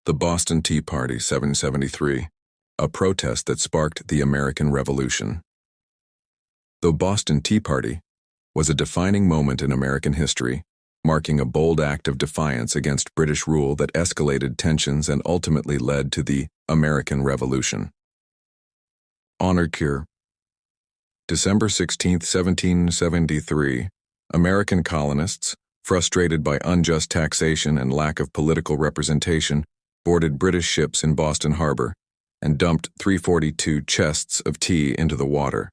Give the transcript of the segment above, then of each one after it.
The Boston Tea Party, 1773, a protest that sparked the American Revolution. The Boston Tea Party was a defining moment in American history, marking a bold act of defiance against British rule that escalated tensions and ultimately led to the American Revolution. Honor Cure. December 16, 1773, American colonists, frustrated by unjust taxation and lack of political representation, boarded British ships in Boston Harbor and dumped 342 chests of tea into the water.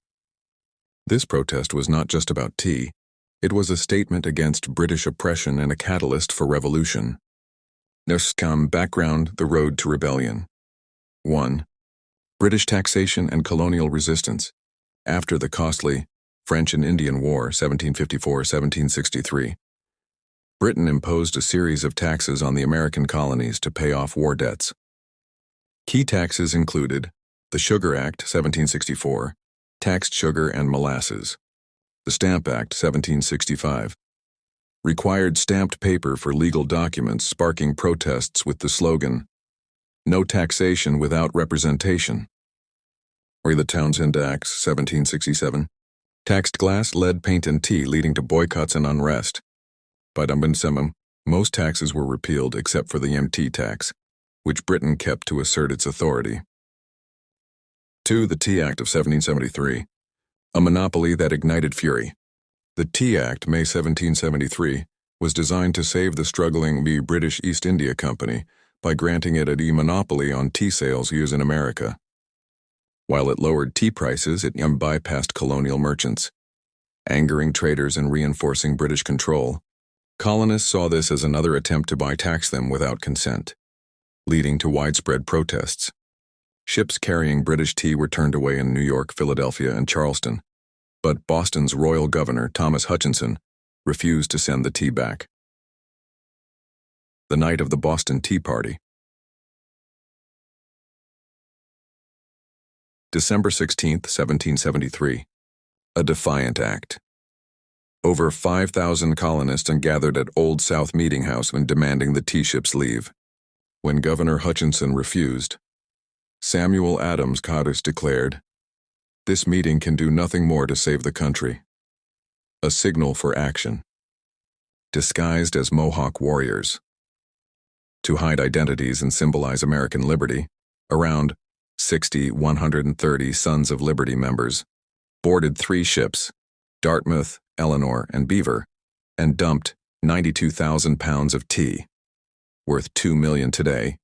This protest was not just about tea. It was a statement against British oppression and a catalyst for revolution. Background: the road to rebellion. 1. British taxation and colonial resistance. After the costly French and Indian War, 1754-1763, Britain imposed a series of taxes on the American colonies to pay off war debts. Key taxes included the Sugar Act, 1764, taxed sugar and molasses. The Stamp Act, 1765, required stamped paper for legal documents, sparking protests with the slogan, "No taxation without representation." Or the Townshend Acts, 1767, taxed glass, lead, paint, and tea, leading to boycotts and unrest. By most taxes were repealed except for the tea tax, which Britain kept to assert its authority. 2. The Tea Act of 1773, a monopoly that ignited fury. The Tea Act, May 1773, was designed to save the struggling British East India Company by granting it a monopoly on tea sales used in America. While it lowered tea prices, it bypassed colonial merchants, angering traders and reinforcing British control. Colonists saw this as another attempt to tax them without consent, leading to widespread protests. Ships carrying British tea were turned away in New York, Philadelphia, and Charleston, but Boston's royal governor, Thomas Hutchinson, refused to send the tea back. The night of the Boston Tea Party. December 16, 1773, a defiant act. Over 5,000 colonists gathered at Old South Meeting House demanding the tea ships leave. When Governor Hutchinson refused, Samuel Adams Cottis declared, "This meeting can do nothing more to save the country." A signal for action. Disguised as Mohawk warriors. To hide identities and symbolize American liberty, around 130 Sons of Liberty members boarded 3 ships, Dartmouth, Eleanor, and Beaver, and dumped 92,000 pounds of tea, worth $2 million today,